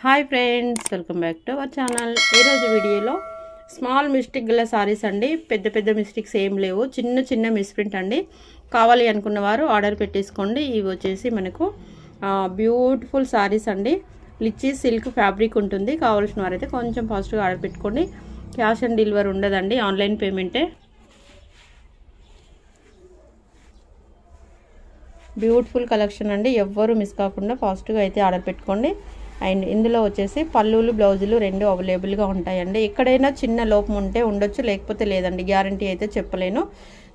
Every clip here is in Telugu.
Hi friends, welcome back to our channel. ఈరోజు వీడియోలో స్మాల్ మిస్టేక్ గల సారీస్ అండి. పెద్ద పెద్ద మిస్టేక్స్ ఏం లేవు, చిన్న చిన్న మిస్ప్రింట్ అండి. కావాలి అనుకున్న వారు ఆర్డర్ పెట్టేసుకోండి. ఇవి వచ్చేసి మనకు బ్యూటిఫుల్ సారీస్ అండి. లిచీ సిల్క్ ఫ్యాబ్రిక్ ఉంటుంది. కావాల్సిన వారైతే కొంచెం ఫాస్ట్గా ఆర్డర్ పెట్టుకోండి. క్యాష్ ఆన్ డెలివరీ ఉండదండి, ఆన్లైన్ పేమెంటే. బ్యూటిఫుల్ కలెక్షన్ అండి, ఎవ్వరూ మిస్ కాకుండా ఫాస్ట్గా అయితే ఆర్డర్ పెట్టుకోండి. అండ్ ఇందులో వచ్చేసి పళ్ళులు బ్లౌజులు రెండు అవైలబుల్గా ఉంటాయండి. ఎక్కడైనా చిన్న లోపం ఉంటే ఉండొచ్చు, లేకపోతే లేదండి, గ్యారంటీ అయితే చెప్పలేను.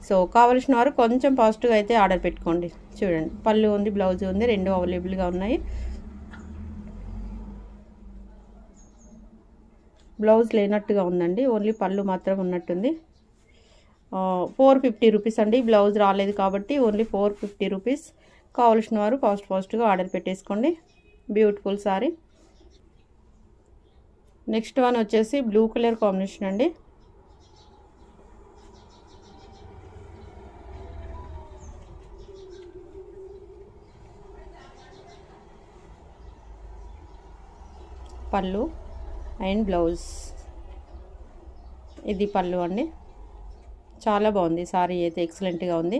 సో కావాల్సిన వారు కొంచెం ఫాస్ట్గా అయితే ఆర్డర్ పెట్టుకోండి. చూడండి, పళ్ళు ఉంది, బ్లౌజ్ ఉంది, రెండు అవైలబుల్గా ఉన్నాయి. బ్లౌజ్ లేనట్టుగా ఉందండి, ఓన్లీ పళ్ళు మాత్రం ఉన్నట్టుంది. 450 రూపీస్ అండి. బ్లౌజ్ రాలేదు కాబట్టి ఓన్లీ 450 రూపీస్. కావాల్సిన వారు ఫాస్ట్గా ఆర్డర్ పెట్టేసుకోండి. Beautiful sorry. నెక్స్ట్ వన్ వచ్చేసి బ్లూ కలర్ కాంబినేషన్ అండి. పళ్ళు అండ్ బ్లౌజ్, ఇది పళ్ళు అండి. చాలా బాగుంది సారీ అయితే, ఎక్సలెంట్గా ఉంది.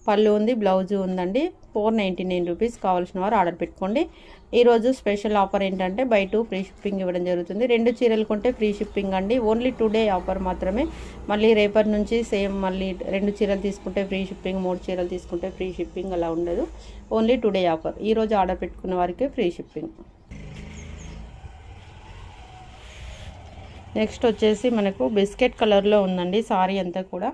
పళ్ళు ఉంది, బ్లౌజ్ ఉందండి. 499 రూపీస్. కావాల్సిన వారు ఆర్డర్ పెట్టుకోండి. ఈరోజు స్పెషల్ ఆఫర్ ఏంటంటే బై 2 ఫ్రీ షిప్పింగ్ ఇవ్వడం జరుగుతుంది. 2 చీరలు కొంటే ఫ్రీ షిప్పింగ్ అండి. ఓన్లీ టుడే ఆఫర్ మాత్రమే. మళ్ళీ రేపటి నుంచి సేమ్ మళ్ళీ 2 చీరలు తీసుకుంటే ఫ్రీ షిప్పింగ్, 3 చీరలు తీసుకుంటే ఫ్రీ షిప్పింగ్ అలా ఉండదు. Only today offer. ఈరోజు ఆర్డర్ పెట్టుకున్న వారికి ఫ్రీ షిప్పింగ్. నెక్స్ట్ వచ్చేసి మనకు బిస్కెట్ కలర్లో ఉందండి సారీ అంతా కూడా.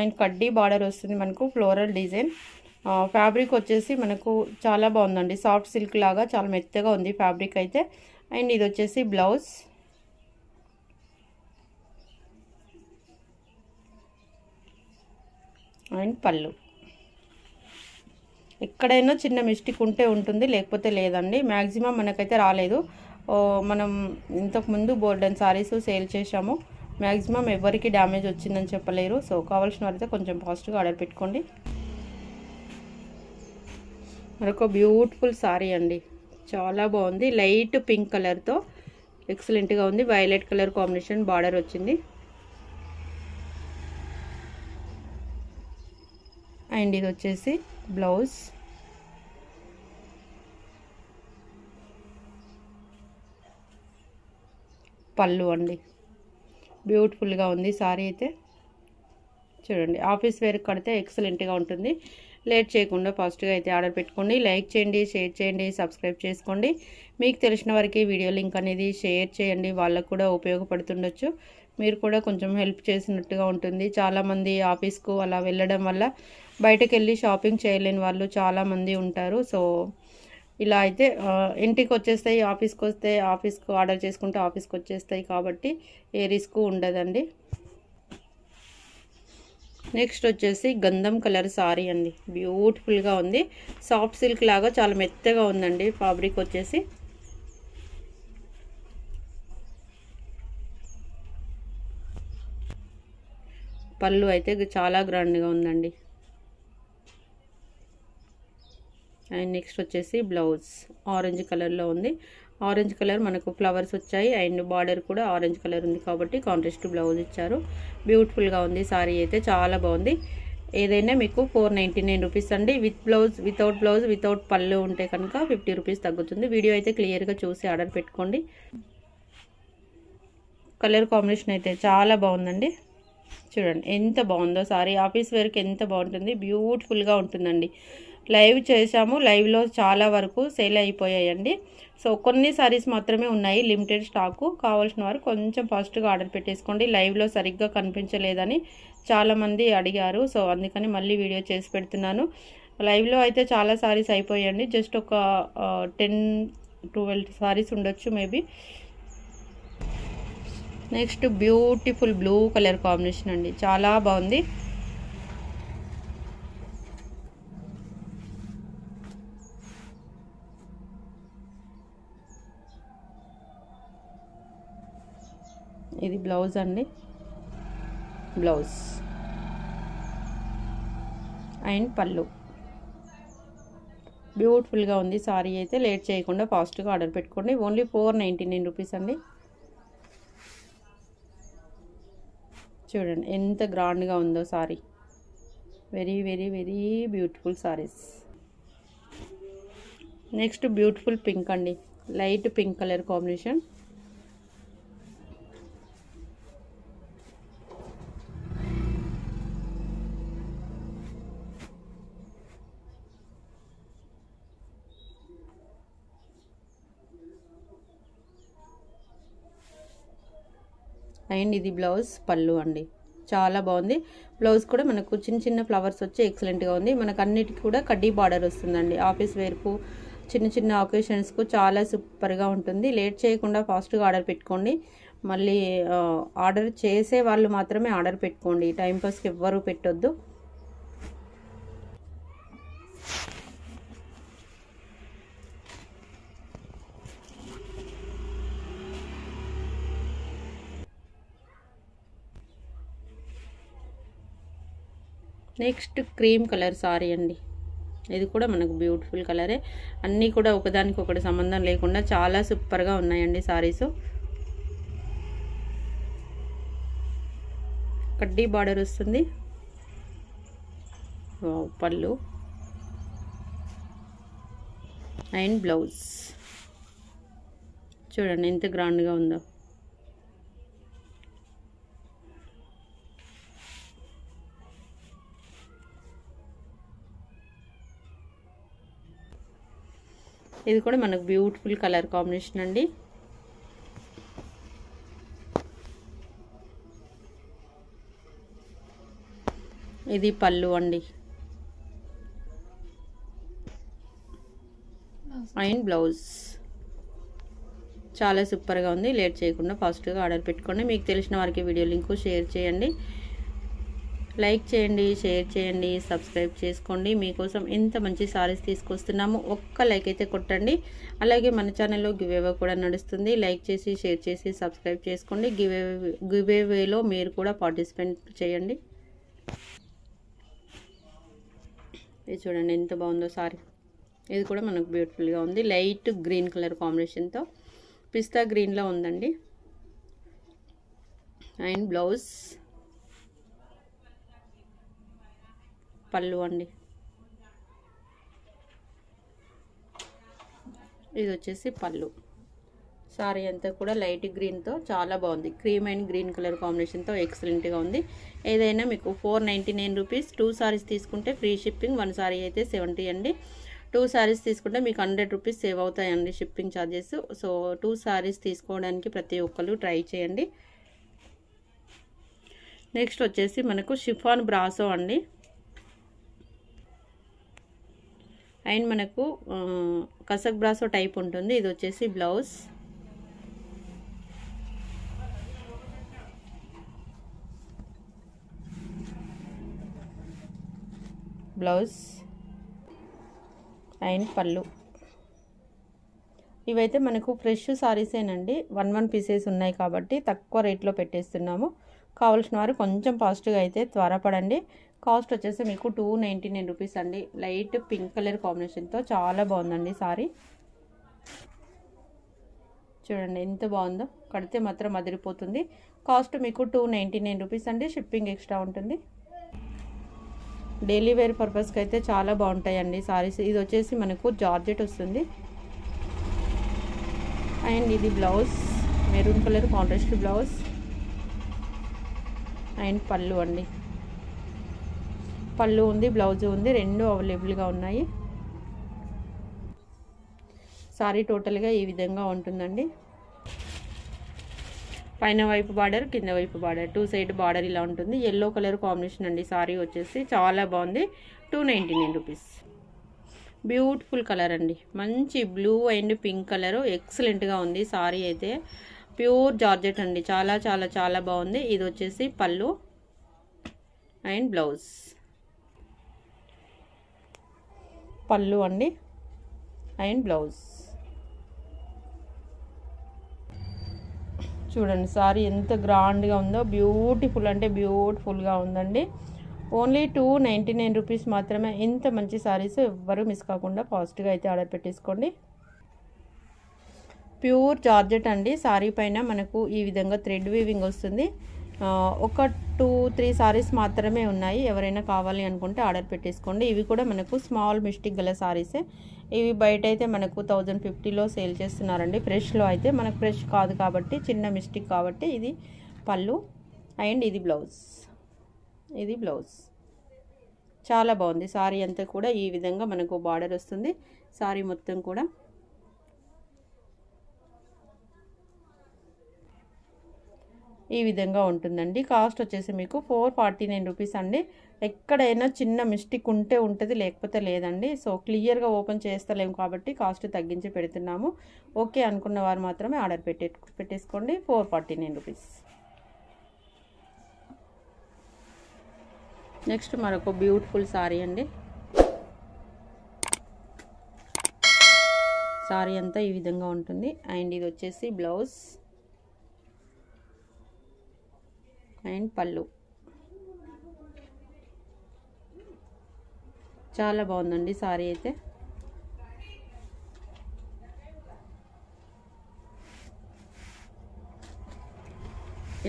అండ్ కడ్డీ బార్డర్ వస్తుంది మనకు, ఫ్లోరల్ డిజైన్. ఫ్యాబ్రిక్ వచ్చేసి మనకు చాలా బాగుందండి, సాఫ్ట్ సిల్క్ లాగా చాలా మెత్తగా ఉంది ఫ్యాబ్రిక్ అయితే. అండ్ ఇది వచ్చేసి బ్లౌజ్. అండ్ పళ్ళు. ఎక్కడైనా చిన్న మిస్టేక్ ఉంటే ఉంటుంది, లేకపోతే లేదండి. మ్యాక్సిమం మనకైతే రాలేదు. మనం ఇంతకుముందు బోర్డన్ సారీస్ సేల్ చేసాము. మ్యాక్సిమం ఎవరికి డ్యామేజ్ వచ్చిందని చెప్పలేరు. సో కావాల్సిన వారైతే కొంచెం ఫాస్ట్గా ఆర్డర్ పెట్టుకోండి. మరొక బ్యూటిఫుల్ సారీ అండి, చాలా బాగుంది. లైట్ పింక్ కలర్తో ఎక్సలెంట్గా ఉంది. వైలెట్ కలర్ కాంబినేషన్ బార్డర్ వచ్చింది. అండ్ ఇది వచ్చేసి బ్లౌజ్. పళ్ళు అండి, బ్యూటిఫుల్గా ఉంది సారీ అయితే. చూడండి, ఆఫీస్ వేర్ కడితే ఎక్సలెంట్గా ఉంటుంది. లేట్ చేయకుండా ఫాస్ట్గా అయితే ఆర్డర్ పెట్టుకోండి. లైక్ చేయండి, షేర్ చేయండి, సబ్స్క్రైబ్ చేసుకోండి. మీకు తెలిసిన వారికి వీడియో లింక్ అనేది షేర్ చేయండి, వాళ్ళకు కూడా ఉపయోగపడుతుండొచ్చు. మీరు కూడా కొంచెం హెల్ప్ చేసినట్టుగా ఉంటుంది. చాలామంది ఆఫీస్కు అలా వెళ్ళడం వల్ల బయటకు వెళ్ళి షాపింగ్ చేయలేని వాళ్ళు చాలామంది ఉంటారు. సో ఇలా అయితే ఇంటికి వచ్చేస్తాయి, ఆఫీస్కి వస్తే ఆఫీస్కు ఆర్డర్ చేసుకుంటే ఆఫీస్కి వచ్చేస్తాయి, కాబట్టి ఏ రిస్క్ ఉండదండి. నెక్స్ట్ వచ్చేసి గంధం కలర్ సారీ అండి, బ్యూటిఫుల్గా ఉంది. సాఫ్ట్ సిల్క్ లాగా చాలా మెత్తగా ఉందండి ఫ్యాబ్రిక్ వచ్చేసి. పళ్ళు అయితే చాలా గ్రాండ్గా ఉందండి. అండ్ నెక్స్ట్ వచ్చేసి బ్లౌజ్ ఆరెంజ్ కలర్లో ఉంది. ఆరెంజ్ కలర్ మనకు ఫ్లవర్స్ వచ్చాయి, అండ్ బార్డర్ కూడా ఆరెంజ్ కలర్ ఉంది కాబట్టి కాంట్రాస్ట్ బ్లౌజ్ ఇచ్చారు. బ్యూటిఫుల్గా ఉంది సారీ అయితే, చాలా బాగుంది. ఏదైనా మీకు 499 రూపీస్ అండి. With blouse, without blouse, without పళ్ళు ఉంటే కనుక 50 రూపీస్ తగ్గుతుంది. వీడియో అయితే క్లియర్గా చూసి ఆర్డర్ పెట్టుకోండి. కలర్ కాంబినేషన్ అయితే చాలా బాగుందండి. చూడండి ఎంత బాగుందో సారీ. ఆఫీస్ వేర్కి ఎంత బాగుంటుంది, బ్యూటిఫుల్గా ఉంటుందండి. లైవ్ చేసాము, లైవ్లో చాలా వరకు సేల్ అయిపోయాయండి. సో కొన్ని సారీస్ మాత్రమే ఉన్నాయి, లిమిటెడ్ స్టాకు. కావాల్సిన వారు కొంచెం ఫాస్ట్గా ఆర్డర్ పెట్టేసుకోండి. లైవ్లో సరిగ్గా కనిపించలేదని చాలామంది అడిగారు. సో అందుకని మళ్ళీ వీడియో చేసి పెడుతున్నాను. లైవ్లో అయితే చాలా సారీస్ అయిపోయాయండి, జస్ట్ ఒక 10-12 సారీస్ ఉండొచ్చు maybe. Next beautiful blue colour combination అండి, చాలా బాగుంది. ఇది బ్లౌజ్ అండి, బ్లౌజ్. అండ్ పళ్ళు. బ్యూటిఫుల్గా ఉంది సారీ అయితే. లేట్ చేయకుండా ఫాస్ట్గా ఆర్డర్ పెట్టుకోండి. ఓన్లీ 499 రూపీస్ అండి. చూడండి ఎంత గ్రాండ్గా ఉందో sari. Very very very beautiful saris. Next beautiful pink అండి. Light pink colour combination. And ఇది బ్లౌజ్, పళ్ళు అండి. చాలా బాగుంది. బ్లౌజ్ కూడా మనకు చిన్న చిన్న ఫ్లవర్స్ వచ్చి ఎక్సలెంట్గా ఉంది. మనకు అన్నిటికీ కూడా కడ్డీ బార్డర్ వస్తుందండి. ఆఫీస్ వేర్కు, చిన్న చిన్న ఒకేషన్స్కు చాలా సూపర్గా ఉంటుంది. లేట్ చేయకుండా ఫాస్ట్గా ఆర్డర్ పెట్టుకోండి. మళ్ళీ ఆర్డర్ చేసే వాళ్ళు మాత్రమే ఆర్డర్ పెట్టుకోండి. టైంపాస్కి ఎవ్వరూ పెట్టొద్దు. నెక్స్ట్ క్రీమ్ కలర్ సారీ అండి. ఇది కూడా మనకు బ్యూటిఫుల్ కలరే. అన్నీ కూడా ఒకదానికొకటి సంబంధం లేకుండా చాలా సూపర్గా ఉన్నాయండి సారీస్. కడ్డీ బార్డర్ వస్తుంది. పళ్ళు అండ్ బ్లౌజ్. చూడండి ఎంత గ్రాండ్గా ఉందో. ఇది కూడా మనకు బ్యూటిఫుల్ కలర్ కాంబినేషన్ అండి. ఇది పళ్ళు అండి అండ్ బ్లౌజ్. చాలా సూపర్గా ఉంది. లేట్ చేయకుండా ఫాస్ట్గా ఆర్డర్ పెట్టుకోండి. మీకు తెలిసిన వారికి వీడియో లింక్ షేర్ చేయండి. లైక్ చేయండి, షేర్ చేయండి, సబ్స్క్రైబ్ చేసుకోండి. మీకోసం ఎంత మంచి సారీస్ తీసుకొస్తున్నాము. ఒక్క లైక్ అయితే కొట్టండి. అలాగే మన ఛానల్లో గివేవే కూడా నడుస్తుంది. లైక్ చేసి, షేర్ చేసి, సబ్స్క్రైబ్ చేసుకోండి. గివేవేలో మీరు కూడా పార్టిసిపేట్ చేయండి. ఇది చూడండి ఎంత బాగుందో సారీ. ఇది కూడా మనకు బ్యూటిఫుల్గా ఉంది. లైట్ గ్రీన్ కలర్ కాంబినేషన్తో పిస్తా గ్రీన్లో ఉందండి. అండ్ బ్లౌజ్, పళ్ళు అండి. ఇది వచ్చేసి పళ్ళు. సారీ అంతా కూడా లైట్ గ్రీన్తో చాలా బాగుంది. క్రీమ్ అండ్ గ్రీన్ కలర్ కాంబినేషన్తో ఎక్సలెంట్గా ఉంది. ఏదైనా మీకు 499 రూపీస్. 2 సారీస్ తీసుకుంటే ఫ్రీ షిప్పింగ్. 1 సారీ అయితే 70 అండి. 2 సారీస్ తీసుకుంటే మీకు 100 రూపీస్ సేవ్ అవుతాయండి షిప్పింగ్ ఛార్జెస్. సో 2 సారీస్ తీసుకోవడానికి ప్రతి ఒక్కరు ట్రై చేయండి. నెక్స్ట్ వచ్చేసి మనకు షిఫాన్ బ్రాసో అండి. అండ్ మనకు కసక్ బ్రాసో టైప్ ఉంటుంది. ఇది వచ్చేసి బ్లౌజ్. అండ్ పళ్ళు. ఇవైతే మనకు ఫ్రెష్ సారీసేనండి. 1 పీసెస్ ఉన్నాయి కాబట్టి తక్కువ రేట్లో పెట్టేస్తున్నాము. కావాల్సిన వారు కొంచెం ఫాస్ట్గా అయితే త్వరపడండి. కాస్ట్ వచ్చేసి మీకు 299 రూపీస్ అండి. లైట్ పింక్ కలర్ కాంబినేషన్తో చాలా బాగుందండి సారీ. చూడండి ఎంత బాగుందో. కడితే మాత్రం అదిరిపోతుంది. కాస్ట్ మీకు 299 రూపీస్ అండి. షిప్పింగ్ ఎక్స్ట్రా ఉంటుంది. డైలీ వేర్ పర్పస్కి అయితే చాలా బాగుంటాయండి సారీస్. ఇది వచ్చేసి మనకు జార్జెట్ వస్తుంది. అండ్ ఇది blouse, maroon colour contrast blouse and పళ్ళు అండి. పళ్ళు ఉంది, బ్లౌజ్ ఉంది, రెండు అవైలబుల్గా ఉన్నాయి. సారీ టోటల్గా ఈ విధంగా ఉంటుందండి. పైన వైపు బార్డర్, కింద వైపు బార్డర్, 2 సైడ్ బార్డర్ ఇలా ఉంటుంది. ఎల్లో కలర్ కాంబినేషన్ అండి. సారీ వచ్చేసి చాలా బాగుంది. 299 రూపీస్. బ్యూటిఫుల్ కలర్ అండి. మంచి బ్లూ అండ్ పింక్ కలర్ ఎక్సలెంట్గా ఉంది సారీ అయితే. ప్యూర్ జార్జెట్ అండి. చాలా చాలా చాలా బాగుంది. ఇది వచ్చేసి పళ్ళు అండ్ బ్లౌజ్. పళ్ళు అండి అండ్ బ్లౌజ్. చూడండి సారీ ఎంత గ్రాండ్గా ఉందో. బ్యూటిఫుల్ అంటే బ్యూటిఫుల్గా ఉందండి. ఓన్లీ 299 రూపీస్ మాత్రమే. ఇంత మంచి సారీస్ ఎవ్వరూ మిస్ కాకుండా ఫాస్ట్గా అయితే ఆర్డర్ పెట్టేసుకోండి. ప్యూర్ జార్జెట్ అండి. సారీ పైన మనకు ఈ విధంగా థ్రెడ్ వీవింగ్ వస్తుంది. ఒక 2-3 సారీస్ మాత్రమే ఉన్నాయి. ఎవరైనా కావాలి అనుకుంటే ఆర్డర్ పెట్టేసుకోండి. ఇవి కూడా మనకు స్మాల్ మిస్టేక్ గల సారీసే. ఇవి బయట అయితే మనకు 1050లో సేల్ చేస్తున్నారండి. ఫ్రెష్లో అయితే మనకు ఫ్రెష్ కాదు కాబట్టి చిన్న మిస్టేక్ కాబట్టి. ఇది పళ్ళు అండ్ ఇది బ్లౌజ్. ఇది బ్లౌజ్. చాలా బాగుంది. సారీ అంతా కూడా ఈ విధంగా మనకు బార్డర్ వస్తుంది. సారీ మొత్తం కూడా ఈ విధంగా ఉంటుందండి. కాస్ట్ వచ్చేసి మీకు 449 రూపీస్ అండి. ఎక్కడైనా చిన్న మిస్టేక్ ఉంటే ఉంటుంది, లేకపోతే లేదండి. సో క్లియర్గా ఓపెన్ చేస్తలేము కాబట్టి కాస్ట్ తగ్గించి పెడుతున్నాము. ఓకే అనుకున్న వారు మాత్రమే ఆర్డర్ పెట్టేసుకోండి. 449 రూపీస్. నెక్స్ట్ మరొక బ్యూటిఫుల్ సారీ అండి. సారీ అంతా ఈ విధంగా ఉంటుంది. అండ్ ఇది వచ్చేసి బ్లౌజ్ అండ్ పళ్ళు. చాలా బాగుందండి సారీ అయితే.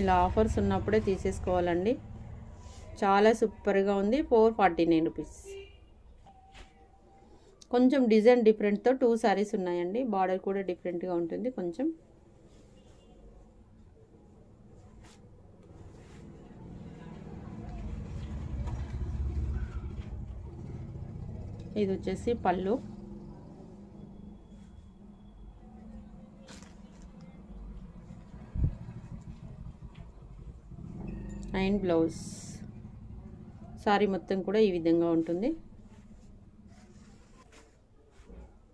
ఇలా ఆఫర్స్ ఉన్నప్పుడే తీసేసుకోవాలండి. చాలా సూపర్గా ఉంది. 449 రూపీస్. కొంచెం డిజైన్ డిఫరెంట్తో 2 సారీస్ ఉన్నాయండి. బార్డర్ కూడా డిఫరెంట్గా ఉంటుంది కొంచెం. ఇది వచ్చేసి పళ్ళు అండ్ బ్లౌజ్. సారీ మొత్తం కూడా ఈ విధంగా ఉంటుంది.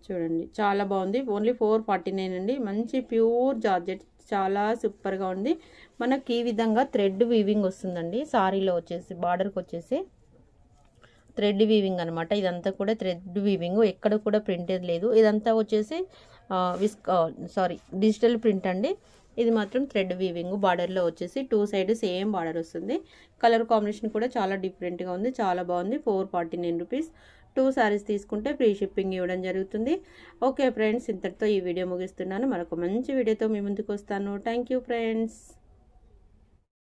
చూడండి చాలా బాగుంది. ఓన్లీ 449 అండి. మంచి ప్యూర్ జార్జెట్. చాలా సూపర్గా ఉంది. మనకి ఈ విధంగా థ్రెడ్ వీవింగ్ వస్తుందండి. సారీలో వచ్చేసి బార్డర్కి వచ్చేసి థ్రెడ్ వీవింగ్ అనమాట. ఇదంతా కూడా థ్రెడ్ వీవింగ్. ఎక్కడ కూడా ప్రింటెడ్ లేదు. ఇదంతా వచ్చేసి డిజిటల్ ప్రింట్ అండి. ఇది మాత్రం థ్రెడ్ వీవింగ్. బార్డర్లో వచ్చేసి 2 సైడ్ సేమ్ బార్డర్ వస్తుంది. కలర్ కాంబినేషన్ కూడా చాలా డిఫరెంట్గా ఉంది. చాలా బాగుంది. 449 రూపీస్. 2 సారీస్ తీసుకుంటే ఫ్రీ షిప్పింగ్ ఇవ్వడం జరుగుతుంది. ఓకే ఫ్రెండ్స్, ఇంతటితో ఈ వీడియో ముగిస్తున్నాను. మరొక మంచి వీడియోతో మీ ముందుకు వస్తాను. Thank you friends.